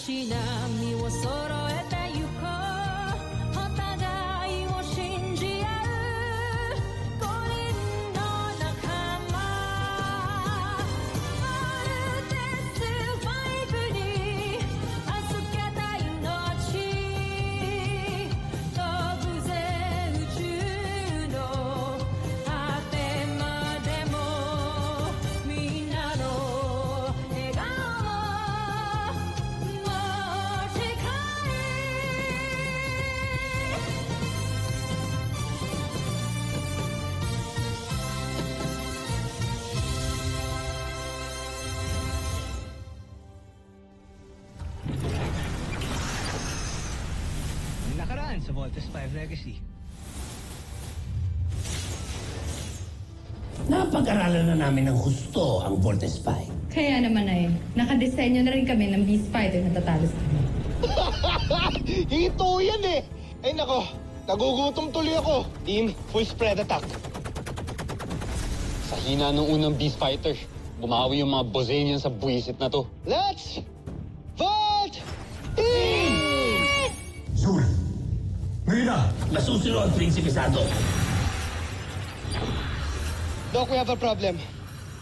し波を揃えてゆこうお互いを信じ合う五人の仲間まるでスバイブに預けた命飛ぶぜ宇宙の果てまでもみんなの笑顔Nakaraan sa Voltes 5 Legacy. Napag-aralan na namin ng husto ang Voltes 5. Kaya naman ay, nakadesenyo na rin kami ng Beast Fighter na tatalo sa kanya. Hito yan eh! Ay nako, nagugutom tuloy ako. Team, full spread attack. Sa hina ng unang Beast Fighter, bumawi yung mga Bozanian sa buwisit na to. Let's vote! Team! Zul! Ngayon na! Masusunod, Prinsipe Sato. Doc, we have a problem.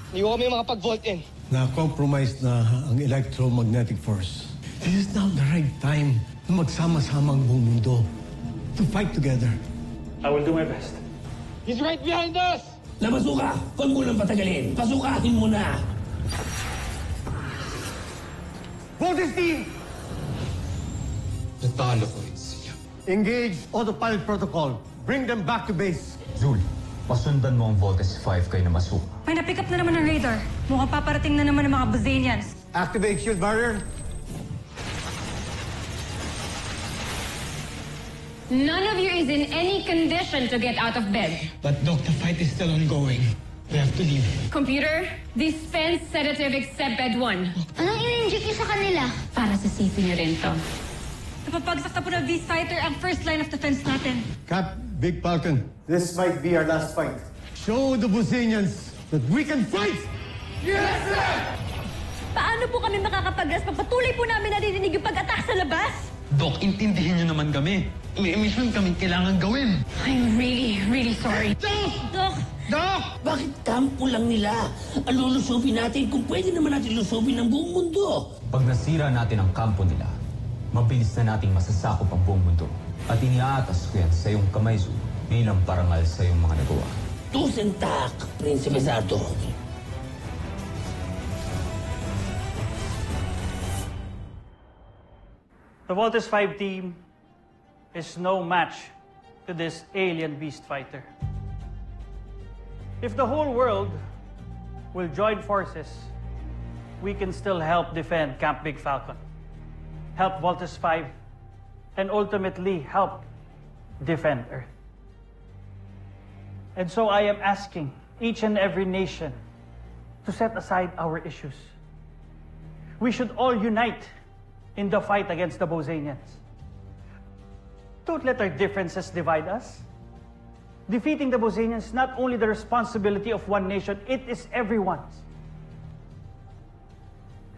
Hindi ko kami makapag-vault in. Na-compromise na ang electromagnetic force. This is now the right time na magsama-sama ang buong mundo to fight together. I will do my best. He's right behind us! Namasuka! Huwag mo lang patagalin. Pasukahin mo na! Voltes team! Natalo ko rin siya. Engage autopilot protocol. Bring them back to base. Zul, pasundan mo ang Voltes 5 kayo na masuka. May na-pick up na naman ng radar. Mukhang paparating na naman ng mga Bozanians. Activate shield barrier. None of you is in any condition to get out of bed. But Doc, the fight is still ongoing. We have to leave. Computer, dispense sedative except bed 1. Anong i-inject niyo sa kanila? Para sa safety niyo rin to. Napapagsak na po ng Beast Fighter ang first line of defense natin. Cap, Big Falcon. This might be our last fight. Show the Bozanians that we can fight! Yes, sir! Paano po kami makakapaglas pag patuloy po namin naririnig yung pag-attack sa labas? Doc, intindihin niyo naman kami. May mission kaming kailangan gawin. I'm really sorry. Doc! Bakit kampo lang nila? Alulusubin natin kung pwede naman natin lusubin ang buong mundo. Pag nasira natin ang kampo nila, mabilis na nating masasakop ang buong mundo. At iniaatas ko yan sa iyong kamay, Zul, bilang parangal sa iyong mga nagawa. Tusentak, Prinsipe Sato. The Voltes 5 team is no match to this alien Beast Fighter. If the whole world will join forces, we can still help defend Camp Big Falcon, help Voltes 5, and ultimately help defend Earth. And so I am asking each and every nation to set aside our issues. We should all unite in the fight against the Bozanians. Don't let our differences divide us. Defeating the Bozanians is not only the responsibility of one nation, it is everyone's.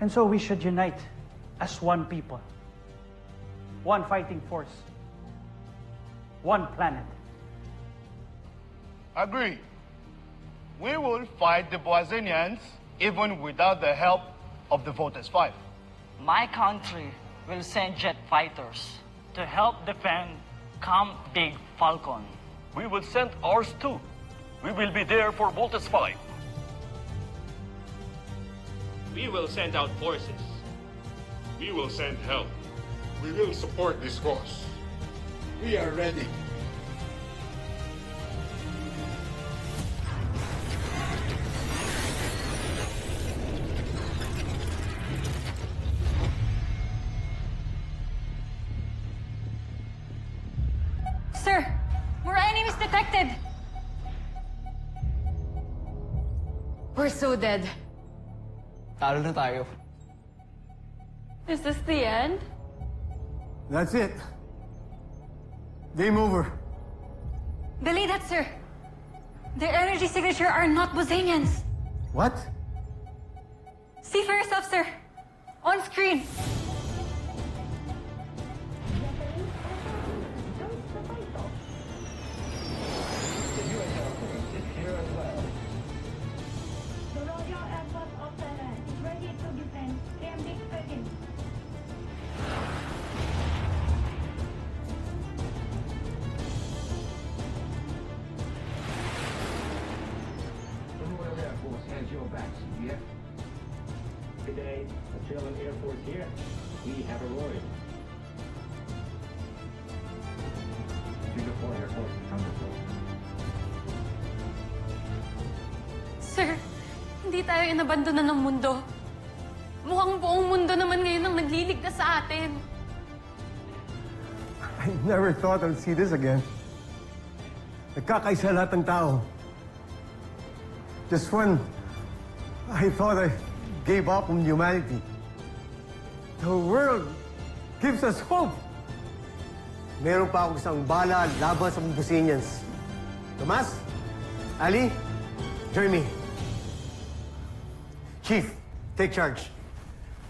And so we should unite as one people, one fighting force, one planet. Agree. We will fight the Bozanians even without the help of the Voltes 5. My country will send jet fighters to help defend Camp Big Falcon. We will send ours too. We will be there for Voltes 5. We will send out forces. We will send help. We will support this cause. We are ready. Sir, more enemies detected. We're so dead. Talo na tayo. Is this the end? That's it. Game over. Delay that, sir. Their energy signature are not Bozanians. What? See for yourself, sir. On screen. May Australian Air Force here. We have arrived. Singapore Air Force Counterpart. Sir, hindi tayo inabandonan ng mundo. Mukhang buong mundo naman ngayon ang nagliligtas sa atin. I never thought I'd see this again. Nagkakaisa lahat ng tao. Just when I thought I gave up on humanity, the world gives us hope. Meron pa akong isang bala laban sa Bosenians. Tomas, Ali, Jeremy. Chief, take charge.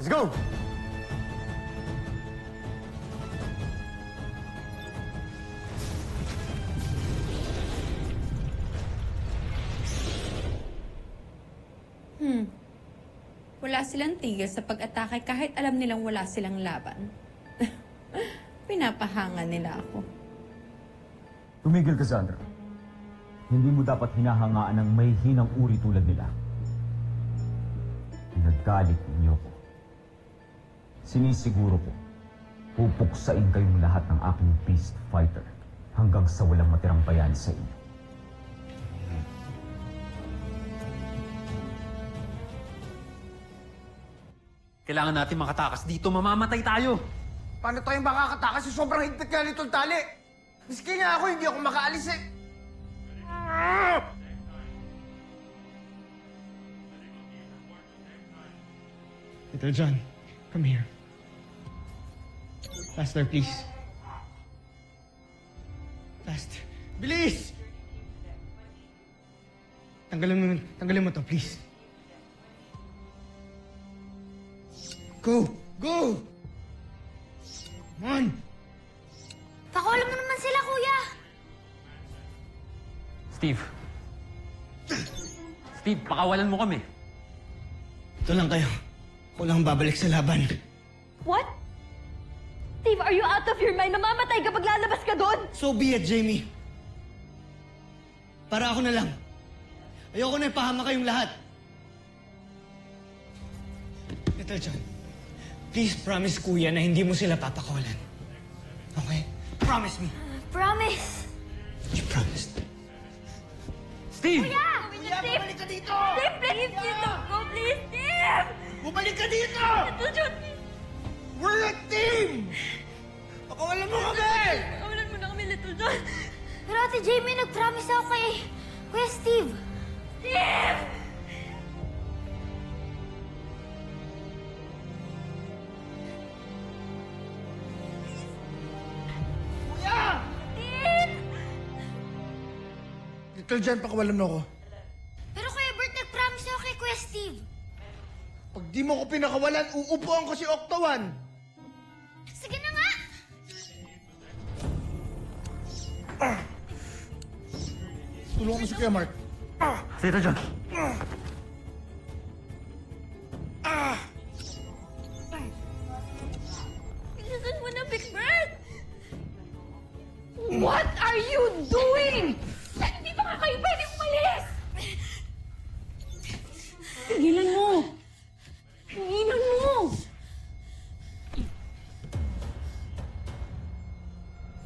Let's go! Wala silang tigil sa pag-atake kahit alam nilang wala silang laban. Pinapahanga nila ako. Tumigil ka, Sandra. Hindi mo dapat hinahangaan ng may hinang uri tulad nila. Pinagalit ninyo ko. Sinisiguro ko, pupuksain kayong lahat ng aking beast fighter hanggang sa walang matirang bayani sa inyo. Kailangan natin makatakas dito. Mamamatay tayo. Paano tayo makakatakas sa sobrang higpit nga nitong tali? Miski nga ako, hindi ako makaalis eh. Little John, come here. Faster, please. Faster. Bilis! Tanggalin mo to, please. Go! Go! Come on! Pakulam mo naman sila, kuya! Steve. Steve, pakawalan mo kami. Ito lang kayo. Ako lang babalik sa laban. What? Steve, are you out of your mind? Mamamatay kapag lalabas ka doon! So be it, Jamie. Para ako na lang. Ayoko na ipahama kayong lahat. Little John, please promise Kuya na hindi mo sila papakawalan. Okay? Promise me. Promise! You promised. Steve! Kuya! Kuya, bumalik ka dito! Steve, please, you don't go, please, Steve! Bumalik ka dito! Little John, please. We're a team! Pakawalan mo kami! Pakawalan mo na kami, Little John. Pero Ate Jamie, nag-promise ako kay Kuya Steve. Steve! Kuya! Steve! Little John, pakawalan mo ako. Pero Kuya Bert, nag-promise ako kay Kuya Steve. Pag di mo ko pinakawalan, uupuan ko si Octawan. Sige na nga! Tulungan mo si Kuya Mark. Little John. Bilisan mo na, Big Bird! What are you doing? Hindi pa nga kayo pwede umalis! Tigilan mo! Tigilan mo!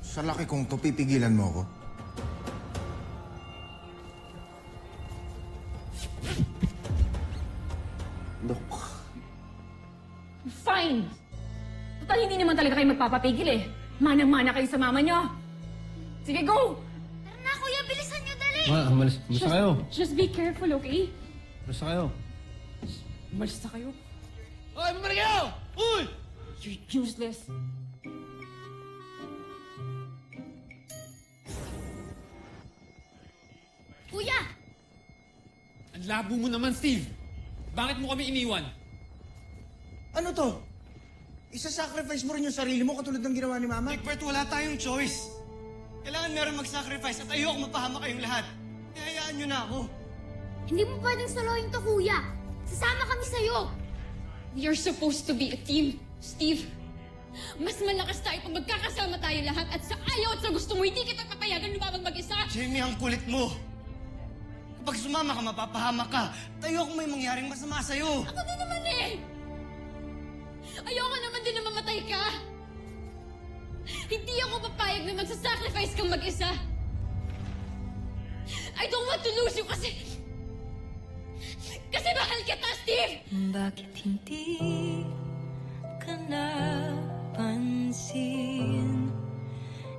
Sa laki kong to, pipigilan mo ako. Dok. Fine! Total, hindi naman talaga kayo magpapapigil eh. Manang-mana kayo sa mama nyo. Sige, go! Tara na, Kuya, bilisan nyo, dali! Umalis na kayo. Just be careful, okay? Umalis na kayo. Umalis na kayo. Hoy, bumalik kayo! Uy! You're useless. Kuya! Ang labo mo naman, Steve. Bakit mo kami iniwan? Ano to? Isa-sacrifice mo rin yung sarili mo katulad ng ginawa ni Mama? Big Bert, wala tayong choice. Kailangan meron mag-sacrifice at ayoko mapahama kayong lahat. Hayaan nyo na ako. Hindi mo pwedeng solohin to, Kuya. Sasama kami sa'yo. You're supposed to be a team, Steve. Mas malakas tayo pag magkakasama tayo lahat at sa ayaw at sa gusto mo, hindi kita papayagan lumabang mag-isa. Jamie, ang kulit mo. Kapag sumama ka, mapapahama ka. At ayoko may mangyaring masama sa'yo. Ako din naman eh! Hindi ako papayag na magsasacrifice kang mag-isa. I don't want to lose you kasi... Kasi mahal kita, Steve! Bakit hindi ka napansin?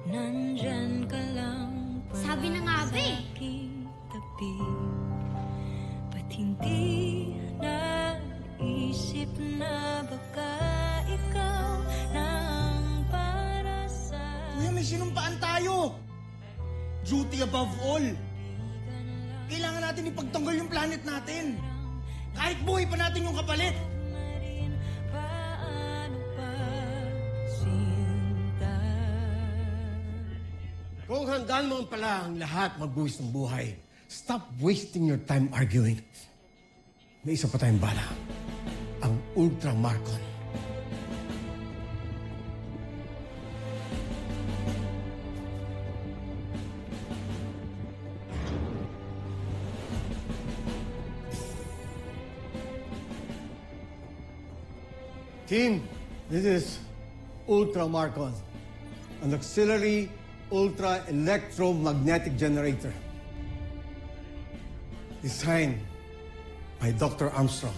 Nandyan ka lang pala. Sabi na nga ba eh. Sa aking tabi. Ba't hindi naisip na baka ikaw nang para sa... Kuya, may sinumpaan tayo! Duty above all! Kailangan natin ipagtanggol yung planet natin! Kahit buhay pa natin yung kapalit! Kung handaan mo pala ang lahat magbuwis ng buhay, stop wasting your time arguing. May isa pa tayong bala. Ang Ultramarcon. Team, this is Ultramarcon, an auxiliary ultra-electromagnetic generator. Designed by Dr. Armstrong.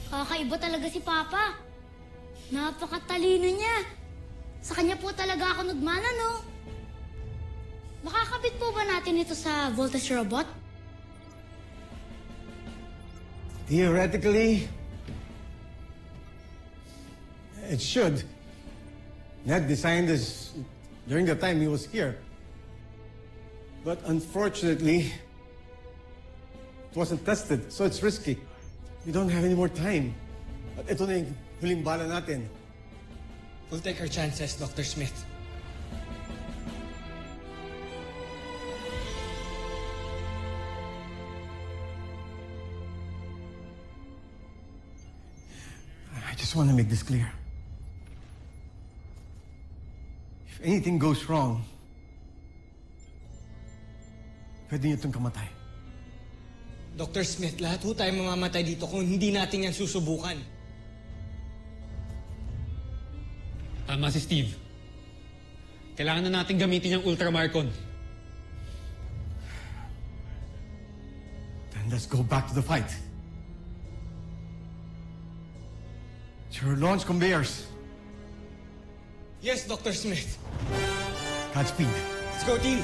Kakaiba talaga si Papa. Napakatalino niya. Sa kanya po talaga ako nagmana, no? Makakabit po ba natin ito sa voltage robot? Theoretically, it should. Ned designed this during the time he was here. But unfortunately, it wasn't tested, so it's risky. We don't have any more time. At ito na yung huling bala natin. We'll take our chances, Dr. Smith. I just want to make this clear. If anything goes wrong, pwede niyo itong kamatay. Dr. Smith, lahat ho tayo mamamatay dito kung hindi natin yan susubukan. Tama si Steve. Kailangan na natin gamitin yung Ultramarcon. Then let's go back to the fight. Your launch conveyors. Yes, Dr. Smith. Godspeed. Let's go, team.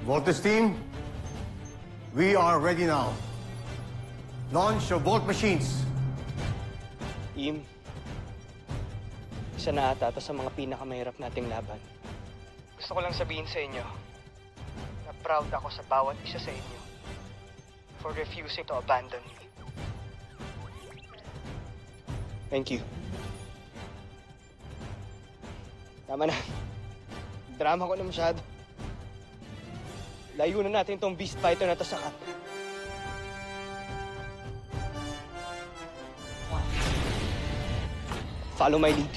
Voltage team, we are ready now. Launch your Volt machines. Im, isa na ata ito sa mga pinakamahirap nating laban. Gusto ko lang sabihin sa inyo na proud ako sa bawat isa sa inyo for refusing to abandon me. Thank you. Tama na. Drama ko na masyado. Layo na natin itong Beast Fighter na to sa kat. Follow my lead.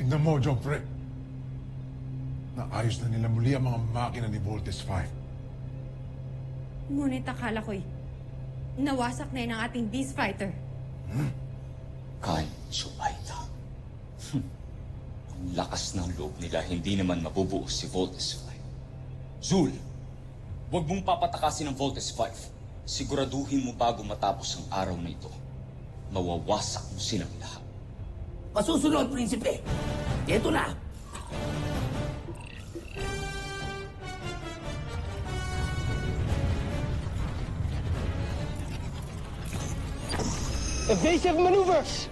Tingnan mo, Joffrey. Naayos na nila muli ang mga makina ni Voltes 5. Ngunit akala ko'y nawasak na yun ang ating Beast Fighter. Kyle Subaita. Ang lakas ng loob nila, hindi naman mabubuo si Voltes 5. Zul, huwag mong papatakasin ang Voltes 5. Siguraduhin mo bago matapos ang araw na ito. Mawawasak mo silang lahat. Pasusunod, prinsipe. Ito na. Evasive maneuvers!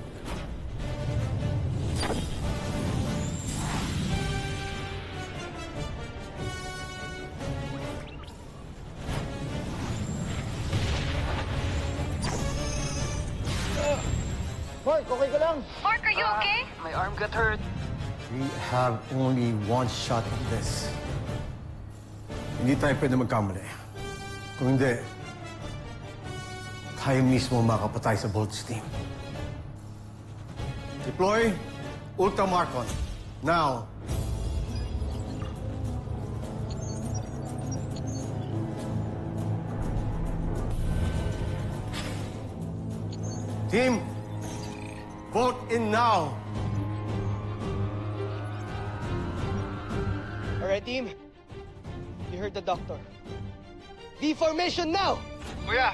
Mark, okay ka lang? Mark, are you okay? My arm got hurt. We have only one shot at this. Hindi tayo pwede magkamali. Kung hindi, tayo mismo makapatay sa Bolt's team. Deploy Ultramarcon. Now. Team, vote in now. All right, team. You heard the doctor. V-formation now! Kuya,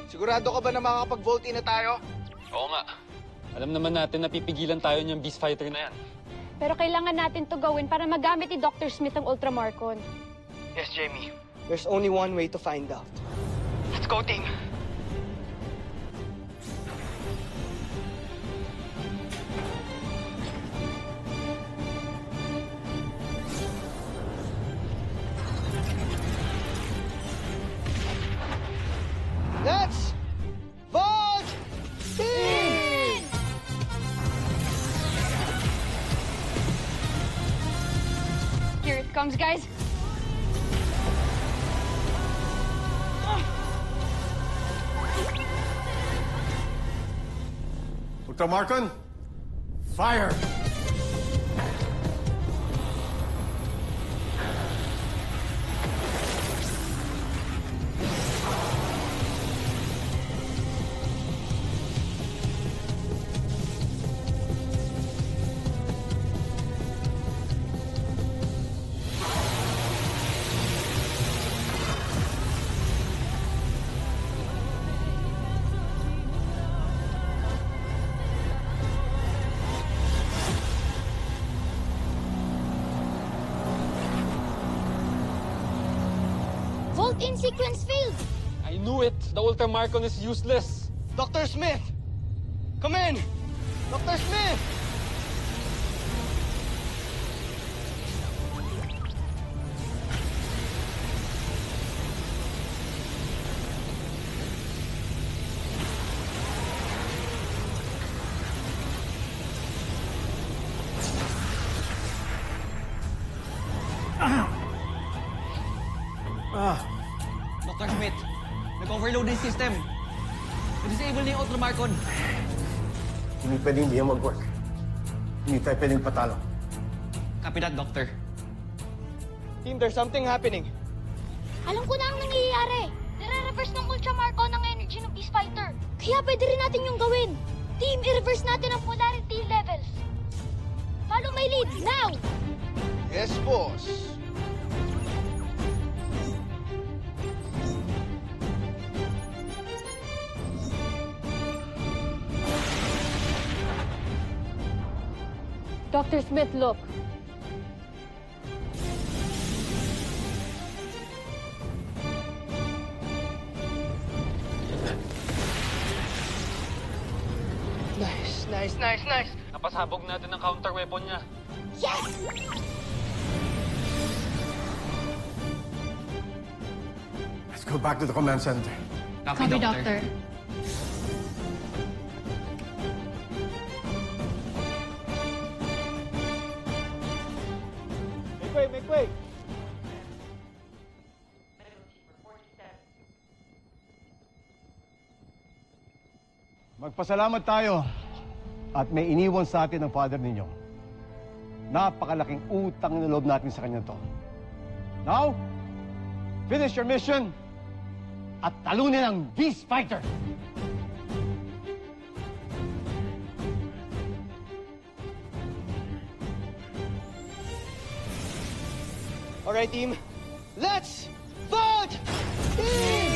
Sigurado ka ba na makakapag-vault in na tayo? oo nga. Alam naman natin na pipigilan tayo niyang Beast Fighter na yan. Pero kailangan natin to gawin para magamit ni Dr. Smith ang Ultramarcon. Yes, Jamie. There's only one way to find out. Let's go, team! Let's vote in! Here it comes, guys. Ultramarcon, fire! Volt-in sequence failed! I knew it! The Ultramarcon is useless! Dr. Smith! Come in! Dr. Smith! Dr. Smith, nag-overload yung system. Na-disable niya yung Ultramarcon. Hindi pwedeng hindi yan mag-work. Hindi tayo pwedeng patalo. Copy that, Doctor. Team, there's something happening. Alam ko na ang nangyayari. Nire-reverse ng Ultramarcon ang energy ng Beast Fighter. Kaya pwede rin natin yung gawin. Team, i-reverse natin ang polarity levels. Follow my lead, now! Yes, boss. Dr. Smith, look. Nice. Napasabog natin ang counter weapon niya. Yes! Let's go back to the command center. Copy, Doctor. Make way! Magpasalamat tayo at may iniwan sa atin ang father ninyo. Napakalaking utang na loob natin sa kanya to. Now, finish your mission at talunin ang Beast Fighter! All right, team. Let's vote in!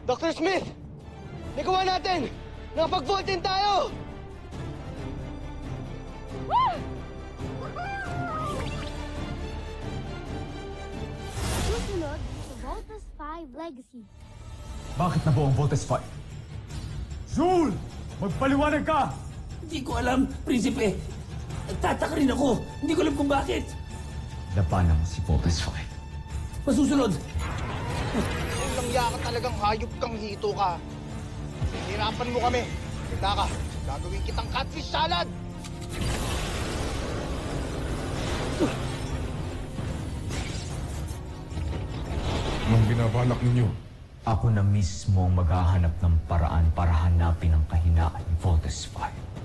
Dr. Smith! Nagawa natin! Nakapag-vault-in tayo! Susunod, sa Voltus 5 Legacy. Bakit nabuo ang Voltes 5? Zul! Magpaliwanag ka! Hindi ko alam, Prinsipe. Nagtataka rin ako. Hindi ko alam kung bakit. Labanan mo si Voltes 5. Masusunod. Walang yaka talagang hayop kang hito ka. Hirapan mo kami. Kita ka. Gagawin kitang catfish salad. Anong binabalak ninyo? Ako na mismo ang maghahanap ng paraan para hanapin ang kahinaan ni Voltes 5.